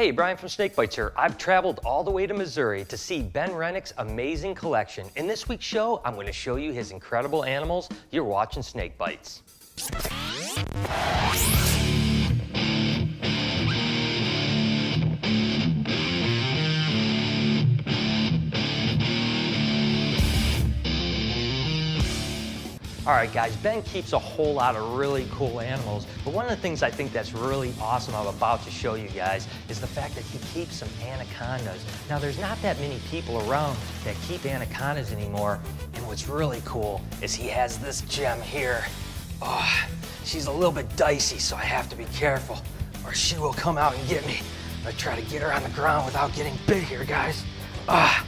Hey, Brian from SnakeBytes here. I've traveled all the way to Missouri to see Ben Rennick's amazing collection. In this week's show, I'm going to show you his incredible animals. You're watching SnakeBytes. All right, guys, Ben keeps a whole lot of really cool animals, but one of the things I think that's really awesome I'm about to show you guys is the fact that he keeps some anacondas. Now, there's not that many people around that keep anacondas anymore, and what's really cool is he has this gem here. Oh, she's a little bit dicey, so I have to be careful, or she will come out and get me. I try to get her on the ground without getting bit here, guys. Ah,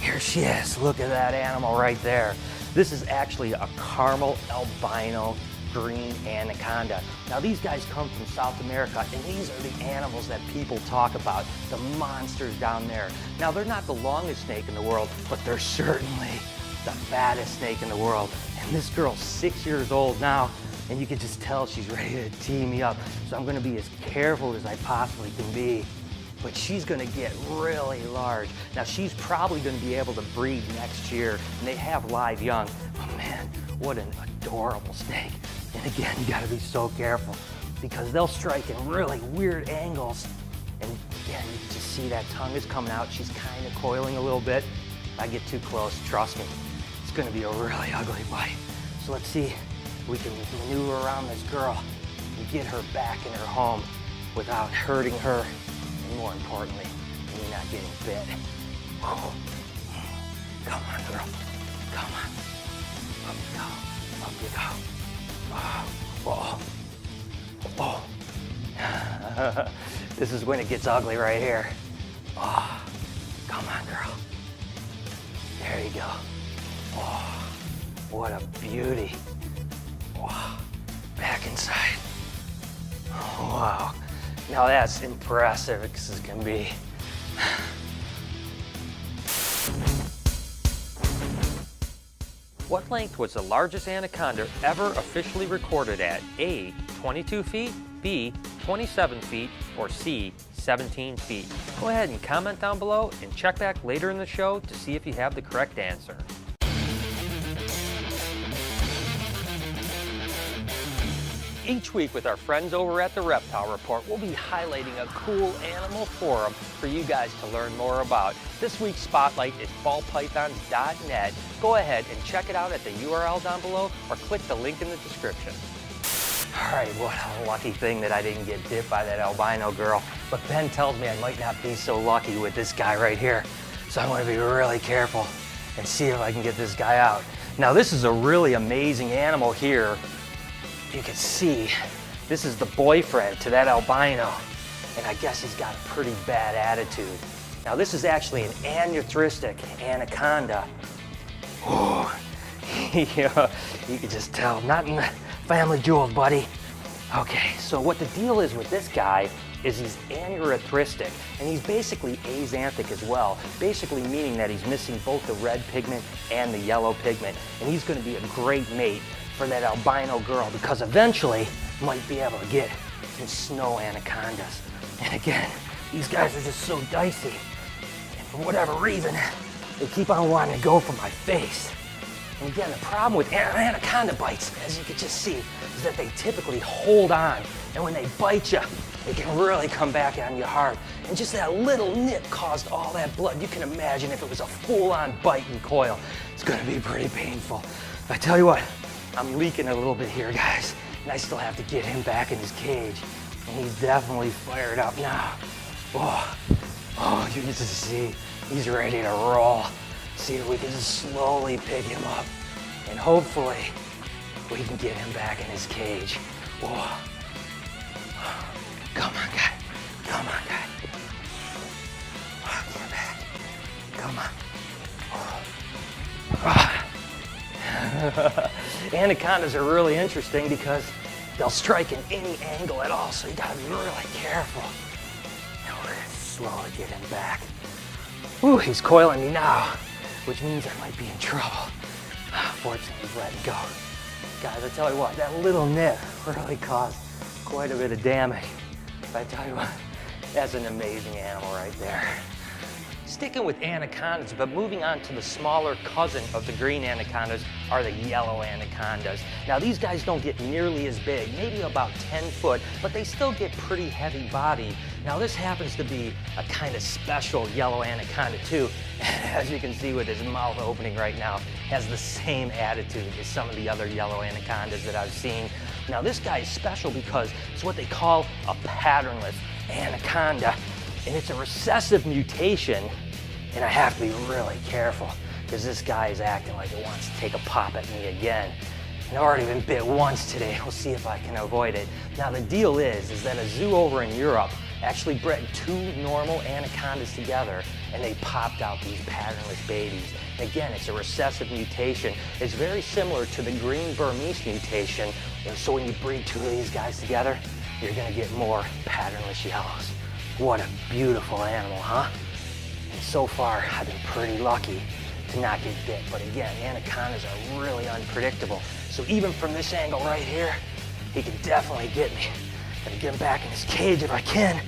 here she is. Look at that animal right there. This is actually a caramel albino green anaconda. Now these guys come from South America, and these are the animals that people talk about, the monsters down there. Now they're not the longest snake in the world, but they're certainly the fattest snake in the world. And this girl's 6 years old now, and you can just tell she's ready to tee me up. So I'm gonna be as careful as I possibly can be. But she's gonna get really large. Now she's probably gonna be able to breed next year, and they have live young. But man, what an adorable snake. And again, you gotta be so careful because they'll strike in really weird angles. And again, you can just see that tongue is coming out. She's kind of coiling a little bit. If I get too close, trust me, it's gonna be a really ugly bite. So let's see if we can maneuver around this girl and get her back in her home without hurting her. And more importantly, me not getting bit. Oh. Come on, girl. Come on. Up you go. Up you go. Oh. Oh. Oh. This is when it gets ugly right here. Oh. Come on, girl. There you go. Oh. What a beauty. Oh. Back inside. Oh, wow. Now that's impressive as it can be. What length was the largest anaconda ever officially recorded at? A, 22 feet, B, 27 feet, or C, 17 feet? Go ahead and comment down below and check back later in the show to see if you have the correct answer. Each week with our friends over at the Reptile Report, we'll be highlighting a cool animal forum for you guys to learn more about. This week's spotlight is ballpythons.net. Go ahead and check it out at the URL down below or click the link in the description. All right, what a lucky thing that I didn't get bit by that albino girl. But Ben tells me I might not be so lucky with this guy right here. So I'm going to be really careful and see if I can get this guy out. Now this is a really amazing animal here. You can see this is the boyfriend to that albino, and I guess he's got a pretty bad attitude. Now this is actually an aneurystic anaconda. Oh, yeah, you can just tell, not in the family jewels, buddy. Okay, so what the deal is with this guy is he's aneurystic, and he's basically axanthic as well, basically meaning that he's missing both the red pigment and the yellow pigment, and he's going to be a great mate for that albino girl because eventually might be able to get some snow anacondas. And again, these guys are just so dicey. And for whatever reason, they keep on wanting to go for my face. And again, the problem with anaconda bites, as you can just see, is that they typically hold on. And when they bite you, it can really come back on you hard. And just that little nip caused all that blood. You can imagine if it was a full-on bite and coil, it's gonna be pretty painful. I tell you what, I'm leaking a little bit here, guys, and I still have to get him back in his cage. And he's definitely fired up now. Oh, you can just see he's ready to roll. See if we can just slowly pick him up, and hopefully we can get him back in his cage. Oh. Come on, guy. Come on, guy. Oh, get back. Come on. Anacondas are really interesting because they'll strike in any angle at all, so you gotta be really careful. Now we're gonna slowly get him back. Ooh, he's coiling me now, which means I might be in trouble. Fortunately, he's letting go. Guys, I tell you what, that little nip really caused quite a bit of damage. But I tell you what, That's an amazing animal right there. Sticking with anacondas, but moving on to the smaller cousin of the green anacondas are the yellow anacondas. Now these guys don't get nearly as big, maybe about 10 foot, but they still get pretty heavy body. Now this happens to be a kind of special yellow anaconda too. As you can see with his mouth opening right now, has the same attitude as some of the other yellow anacondas that I've seen. Now this guy is special because it's what they call a patternless anaconda. And it's a recessive mutation, and I have to be really careful because this guy is acting like he wants to take a pop at me again. And I've already been bit once today. We'll see if I can avoid it. Now the deal is that a zoo over in Europe actually bred two normal anacondas together, and they popped out these patternless babies. And again, it's a recessive mutation. It's very similar to the green Burmese mutation, and so when you breed two of these guys together, you're gonna get more patternless yellows. What a beautiful animal, huh? And so far, I've been pretty lucky to not get bit. But again, anacondas are really unpredictable. So even from this angle right here, he can definitely get me. Gotta get him back in his cage if I can.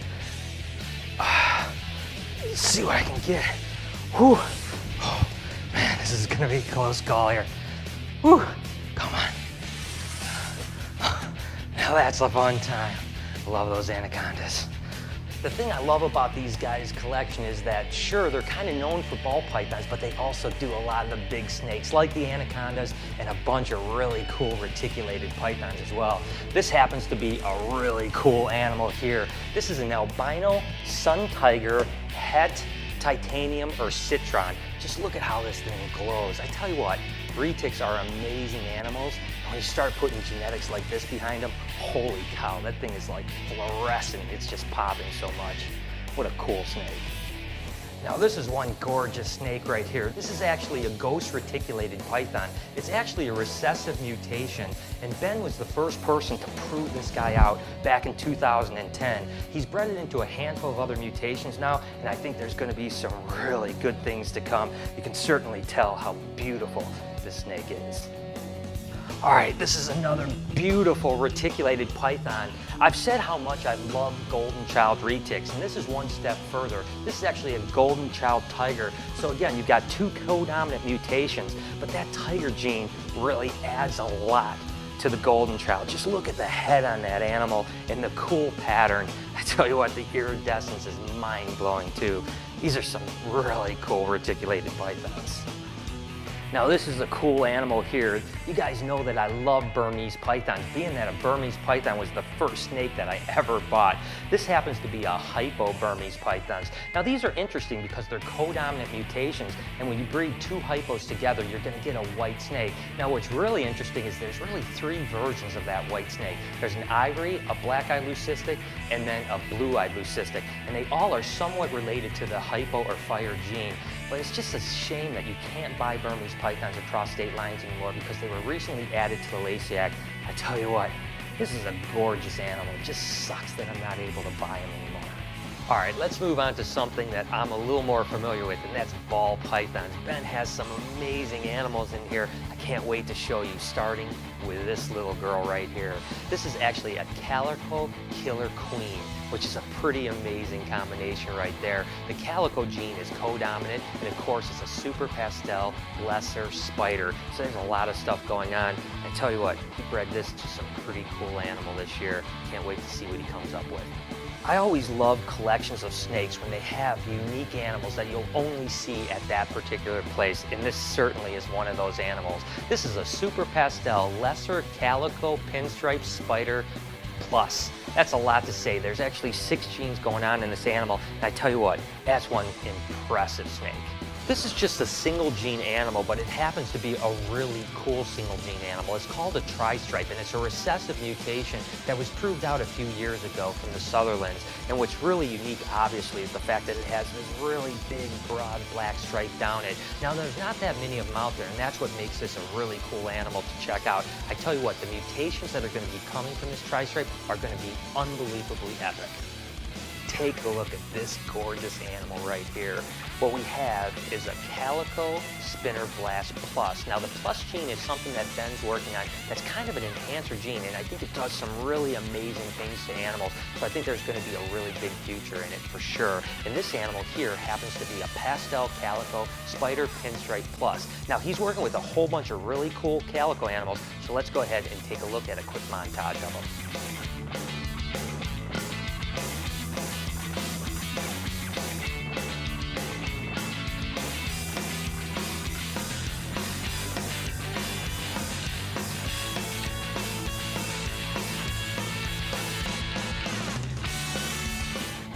Let's see what I can get. Whew. Oh, man, this is gonna be a close call here. Whew. Come on. Now that's a fun time. Love those anacondas. The thing I love about these guys' collection is that, sure, they're kind of known for ball pythons, but they also do a lot of the big snakes, like the anacondas, and a bunch of really cool reticulated pythons as well. This happens to be a really cool animal here. This is an albino sun tiger het titanium or citron. Just look at how this thing glows. I tell you what, retics are amazing animals. When you start putting genetics like this behind them, holy cow, that thing is like fluorescent. It's just popping so much. What a cool snake. Now this is one gorgeous snake right here. This is actually a ghost reticulated python. It's actually a recessive mutation, and Ben was the first person to prove this guy out back in 2010. He's bred it into a handful of other mutations now, and I think there's going to be some really good things to come. You can certainly tell how beautiful this snake is. All right, this is another beautiful reticulated python. I've said how much I love golden child retics, and this is one step further. This is actually a golden child tiger. So again, you've got two codominant mutations, but that tiger gene really adds a lot to the golden child. Just look at the head on that animal and the cool pattern. I tell you what, the iridescence is mind-blowing too. These are some really cool reticulated pythons. Now this is a cool animal here. You guys know that I love Burmese pythons, being that a Burmese python was the first snake that I ever bought. This happens to be a hypo Burmese pythons. Now these are interesting because they're codominant mutations, and when you breed two hypos together, you're gonna get a white snake. Now what's really interesting is there's really three versions of that white snake. There's an ivory, a black-eyed leucistic, and then a blue-eyed leucistic. And they all are somewhat related to the hypo or fire gene. But it's just a shame that you can't buy Burmese pythons across state lines anymore because they were recently added to the Lacey Act. I tell you what, this is a gorgeous animal. It just sucks that I'm not able to buy them anymore. All right, let's move on to something that I'm a little more familiar with, and that's ball pythons. Ben has some amazing animals in here. I can't wait to show you, starting with this little girl right here. This is actually a calico killer queen, which is a pretty amazing combination right there. The calico gene is codominant, and of course it's a super pastel lesser spider. So there's a lot of stuff going on. I tell you what, he bred this to some pretty cool animal this year. Can't wait to see what he comes up with. I always love collections of snakes when they have unique animals that you'll only see at that particular place, and this certainly is one of those animals. This is a super pastel lesser calico pinstripe spider plus. That's a lot to say. There's actually 6 genes going on in this animal, and I tell you what, that's one impressive snake. This is just a single gene animal, but it happens to be a really cool single gene animal. It's called a tri-stripe, and it's a recessive mutation that was proved out a few years ago from the Sutherlands. And what's really unique, obviously, is the fact that it has this really big, broad black stripe down it. Now, there's not that many of them out there, and that's what makes this a really cool animal to check out. I tell you what, the mutations that are going to be coming from this tri-stripe are going to be unbelievably epic. take a look at this gorgeous animal right here. What we have is a Calico Spinner Blast Plus. Now the Plus gene is something that Ben's working on that's kind of an enhancer gene, and I think it does some really amazing things to animals. So I think there's going to be a really big future in it for sure. And this animal here happens to be a Pastel Calico Spider Pinstripe Plus. Now he's working with a whole bunch of really cool calico animals, so let's go ahead and take a look at a quick montage of them.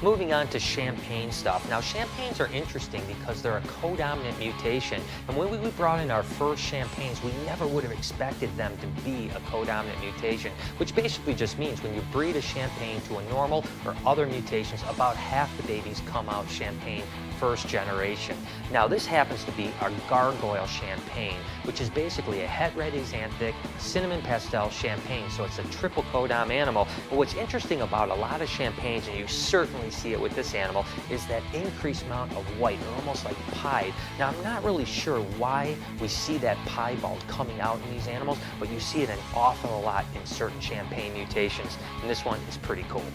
Moving on to champagne stuff. Now champagnes are interesting because they're a codominant mutation, and when we brought in our first champagnes, we never would have expected them to be a codominant mutation, which basically just means when you breed a champagne to a normal or other mutations, about half the babies come out champagne first generation. Now this happens to be our gargoyle champagne, which is basically a het red axanthic cinnamon pastel champagne, so it's a triple codom animal. But what's interesting about a lot of champagnes, and you certainly see it with this animal, is that increased amount of white, or almost like pied. Now I'm not really sure why we see that piebald coming out in these animals, but you see it an awful lot in certain champagne mutations, and this one is pretty cool.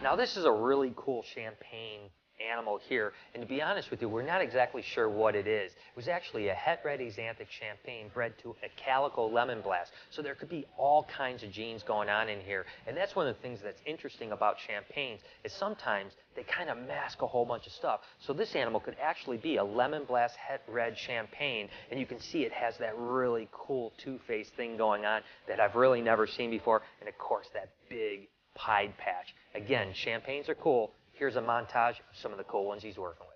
Now this is a really cool champagne animal here, and to be honest with you, we're not exactly sure what it is. It was actually a het red axanthic champagne bred to a Calico lemon blast, so there could be all kinds of genes going on in here, and that's one of the things that's interesting about champagnes, is sometimes they kind of mask a whole bunch of stuff. So this animal could actually be a lemon blast het red champagne, and you can see it has that really cool two-face thing going on that I've really never seen before, and of course that big pied patch. Again, champagnes are cool. Here's a montage of some of the cool ones he's working with.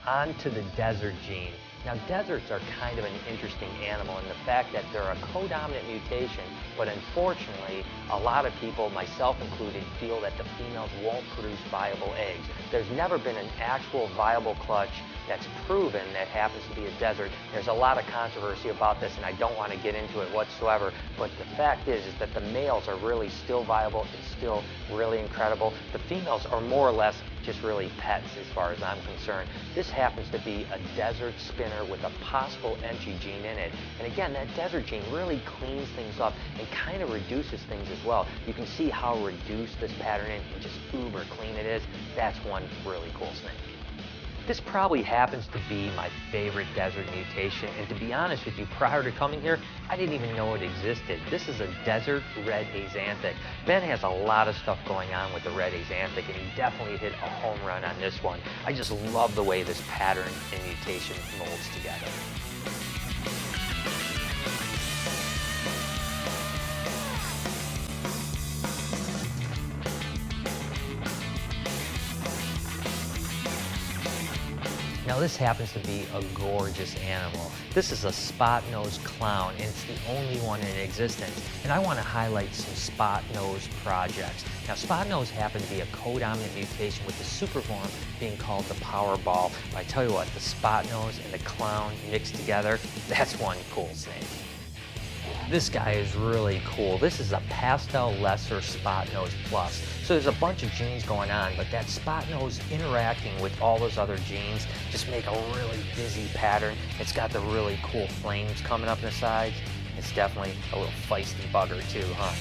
On to the desert gene. Now deserts are kind of an interesting animal in the fact that they're a codominant mutation, but unfortunately a lot of people, myself included, feel that the females won't produce viable eggs. There's never been an actual viable clutch that's proven that happens to be a desert. There's a lot of controversy about this, and I don't want to get into it whatsoever, but the fact is that the males are really still viable. It's still really incredible. The females are more or less just really pets as far as I'm concerned. This happens to be a desert spinner with a possible entry gene in it. And again, that desert gene really cleans things up and kind of reduces things as well. You can see how reduced this pattern is and just uber clean it is. That's one really cool snake. This probably happens to be my favorite desert mutation, and to be honest with you, prior to coming here, I didn't even know it existed. This is a desert red axanthic. Ben has a lot of stuff going on with the red axanthic, and he definitely hit a home run on this one. I just love the way this pattern and mutation molds together. Now this happens to be a gorgeous animal. This is a spot-nosed clown, and it's the only one in existence. And I want to highlight some spot-nosed projects. Now spot-nose happens to be a codominant mutation with the superform being called the Powerball. But I tell you what, the spot-nose and the clown mixed together, that's one cool snake. This guy is really cool. This is a pastel lesser spot nose plus. So there's a bunch of genes going on, but that spot nose interacting with all those other genes just make a really busy pattern. It's got the really cool flames coming up the sides. It's definitely a little feisty bugger too, huh?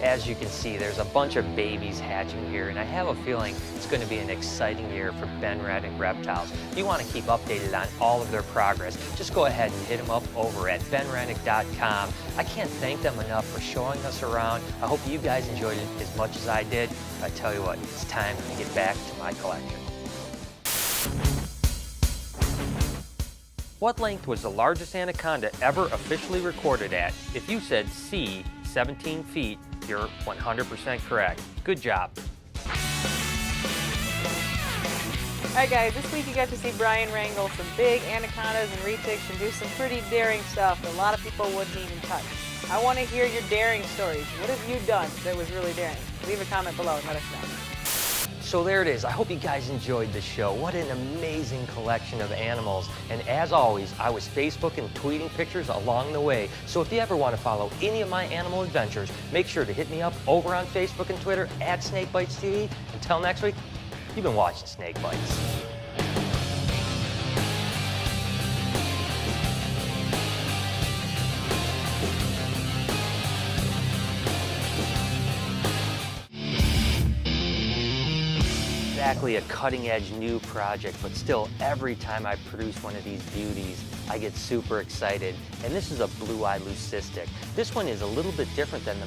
As you can see, there's a bunch of babies hatching here, and I have a feeling it's going to be an exciting year for Ben Reddick Reptiles. If you want to keep updated on all of their progress, just go ahead and hit them up over at benreddick.com. I can't thank them enough for showing us around. I hope you guys enjoyed it as much as I did. I tell you what, it's time to get back to my collection. What length was the largest anaconda ever officially recorded at? If you said C, 17 feet, you're 100% correct. Good job. Alright guys, this week you got to see Brian wrangle some big anacondas and retics and do some pretty daring stuff that a lot of people wouldn't even touch. I want to hear your daring stories. What have you done that was really daring? Leave a comment below and let us know. So there it is. I hope you guys enjoyed the show. What an amazing collection of animals. And as always, I was Facebook and tweeting pictures along the way. So if you ever want to follow any of my animal adventures, make sure to hit me up over on Facebook and Twitter at SnakeBytesTV. Until next week, you've been watching Snake Bites. Exactly a cutting-edge new project, but still every time I produce one of these beauties, I get super excited. And this is a blue-eyed leucistic. This one is a little bit different than the